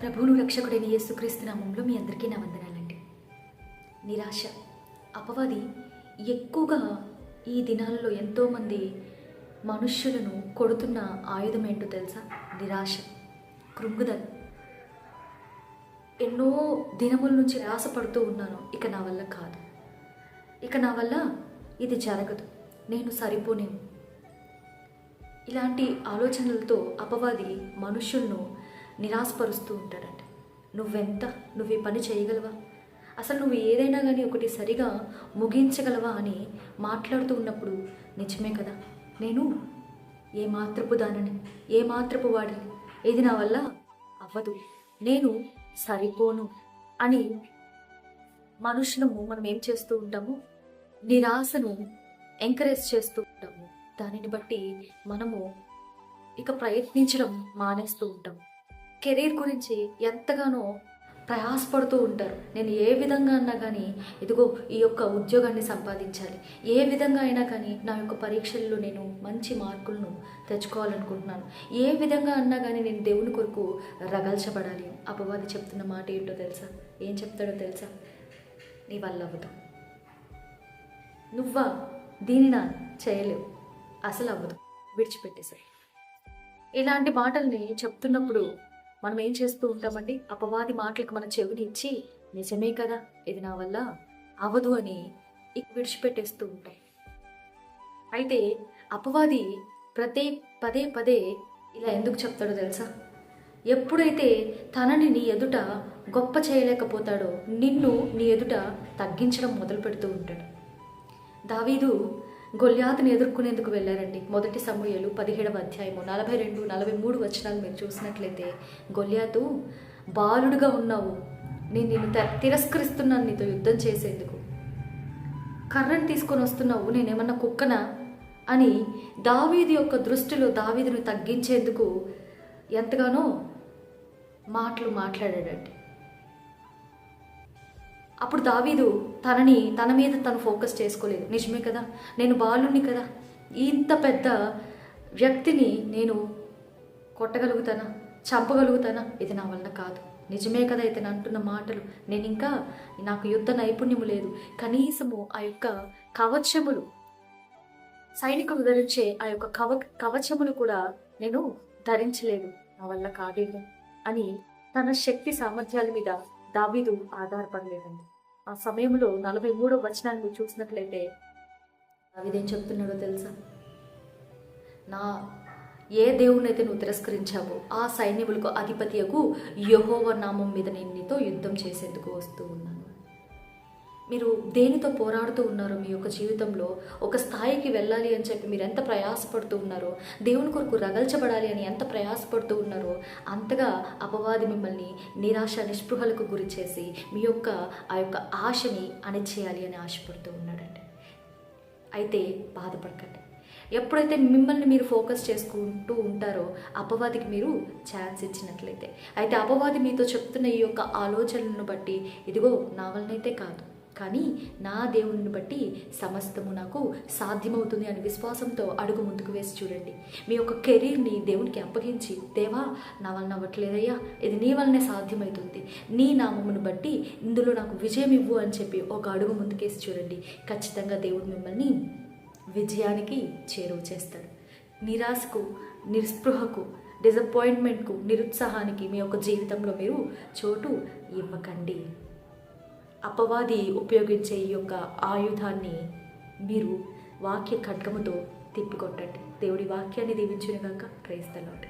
ప్రభువును రక్షకుడైన యేసుక్రీస్తు నామంలో మీ అందరికీ నా వందనాలండి. నిరాశ అపవాది ఎక్కువగా ఈ దినాలలో ఎంతోమంది మనుష్యులను కొడుతున్న ఆయుధం ఏంటో తెలుసా? నిరాశ, కృంగుదల. ఎన్నో దినముల నుంచి ఆశపడుతూ ఉన్నాను, ఇక నా వల్ల కాదు, ఇక నా వల్ల ఇది జరగదు, నేను సరిపోనేము. ఇలాంటి ఆలోచనలతో అపవాది మనుషులను నిరాశపరుస్తూ ఉంటాడంట. నువ్వు ఈ పని చేయగలవా, అసలు నువ్వు ఏదైనా కానీ ఒకటి సరిగా ముగించగలవా అని మాట్లాడుతూ ఉన్నప్పుడు నిజమే కదా, నేను ఏ మాత్రపు దానిని, ఏ మాత్రపు వాడిని, ఇది నా వల్ల అవ్వదు, నేను సరిపోను అని మనుషులము మనం ఏం చేస్తూ ఉంటాము? నిరాశను ఎంకరేజ్ చేస్తూ ఉంటాము. దానిని బట్టి మనము ఇక ప్రయత్నించడం మానేస్తూ ఉంటాం. కెరీర్ గురించి ఎంతగానో ప్రయాసపడుతూ ఉంటారు. నేను ఏ విధంగా అన్నా కానీ ఇదిగో ఈ యొక్క ఉద్యోగాన్ని సంపాదించాలి, ఏ విధంగా అయినా కానీ నా యొక్క పరీక్షల్లో నేను మంచి మార్కులను తెచ్చుకోవాలనుకుంటున్నాను, ఏ విధంగా అన్నా కానీ నేను దేవుని కొరకు రగల్చబడాలి. అపవాది చెప్తున్న మాట ఏంటో తెలుసా? ఏం చెప్తాడో తెలుసా? నీ వల్ల అవ్వదు, నువ్వా దీనినా చేయలేవు, అసలు అవ్వదు, విడిచిపెట్టేసాయి. ఇలాంటి మాటల్ని చెప్తున్నప్పుడు మనం ఏం చేస్తూ ఉంటామండి? అపవాది మాటలకు మన చెవిని ఇచ్చి నిజమే కదా, ఇది నా వల్ల అవదు అని విడిచిపెట్టేస్తూ ఉంటాం. అయితే అపవాది పదే పదే ఇలా ఎందుకు చెప్తాడో తెలుసా? ఎప్పుడైతే తనని నీ ఎదుట గొప్ప చేయలేకపోతాడో నిన్ను నీ ఎదుట తగ్గించడం మొదలు పెడుతూ ఉంటాడు. దావీదు గొల్యాతుని ఎదుర్కొనేందుకు వెళ్ళారండి. 1 సమూయేలు 17వ అధ్యాయము 42, 43 వచనాలు మీరు చూసినట్లయితే, గొల్యాతు, బాలుడుగా ఉన్నావు, నేను నిన్ను తిరస్కరిస్తున్నాను నీతో యుద్ధం చేసేందుకు, కర్రను తీసుకొని వస్తున్నావు, నేనేమన్నా కుక్కనా అని దావీదు యొక్క దృష్టిలో దావీదుని తగ్గించేందుకు ఎంతగానో మాటలు మాట్లాడాడండి. అప్పుడు దావీదు తన మీద తను ఫోకస్ చేసుకోలేదు. నిజమే కదా, నేను బాలుని కదా, ఇంత పెద్ద వ్యక్తిని నేను కొట్టగలుగుతానా, చంపగలుగుతానా, ఇది నా వల్ల కాదు. నిజమే కదా ఇతను అంటున్న మాటలు, నేను ఇంకా నాకు యుద్ధ నైపుణ్యము లేదు, కనీసము ఆ యొక్క కవచములు, సైనికులు ధరించే ఆ యొక్క కవచములు కూడా నేను ధరించలేదు, నా వల్ల కాదేమో అని తన శక్తి సామర్థ్యాల మీద దావీదు ఆధారపడలేదండి. ఆ సమయంలో 43వ వచనాన్ని మీరు చూసినట్లయితే దావీదు ఏం చెప్తున్నాడో తెలుసా? ఏ దేవునైతే నువ్వు తిరస్కరించావో ఆ సైన్యములకు అధిపతియకు యెహోవా నామం మీద నేను నీతో యుద్ధం చేసేందుకు వస్తూ ఉన్నాను. మీరు దేనితో పోరాడుతూ ఉన్నారో, మీ యొక్క జీవితంలో ఒక స్థాయికి వెళ్ళాలి అని చెప్పి మీరు ఎంత ప్రయాసపడుతూ ఉన్నారో, దేవుని కొరకు రగల్చబడాలి అని ఎంత ప్రయాసపడుతూ ఉన్నారో, అంతగా అపవాది మిమ్మల్ని నిరాశ నిస్పృహలకు గురి చేసి మీ యొక్క ఆ యొక్క ఆశని అణిచేయాలి అని ఆశపడుతూ ఉన్నాడండి. అయితే బాధపడకండి. ఎప్పుడైతే మిమ్మల్ని మీరు ఫోకస్ చేసుకుంటూ ఉంటారో అపవాదికి మీరు ఛాన్స్ ఇచ్చినట్లయితే, అయితే అపవాది మీతో చెప్తున్న ఈ యొక్క ఆలోచనలను బట్టి, ఇదిగో నా వలనైతే కాదు, కానీ నా దేవుని బట్టి సమస్తము నాకు సాధ్యమవుతుంది అని విశ్వాసంతో అడుగు ముందుకు వేసి చూడండి. మీ యొక్క కెరీర్ని దేవునికి అప్పగించి, దేవా నా వలన అవ్వట్లేదయ్యా, ఇది నీ వల్లనే సాధ్యమవుతుంది, నీ నామమును బట్టి ఇందులో నాకు విజయం ఇవ్వు అని చెప్పి ఒక అడుగు ముందుకేసి చూడండి. ఖచ్చితంగా దేవుడు మిమ్మల్ని విజయానికి చేరువ చేస్తాడు. నిరాశకు, నిస్పృహకు, డిసప్పాయింట్మెంట్కు, నిరుత్సాహానికి మీ యొక్క జీవితంలో మీరు చోటు ఇవ్వకండి. అపవాది ఉపయోగించే ఈ యొక్క ఆయుధాన్ని మీరు వాక్య ఖడ్గముతో తిప్పికొట్టండి. దేవుడి వాక్యాన్ని దీవించునుగాక. Praise the lord.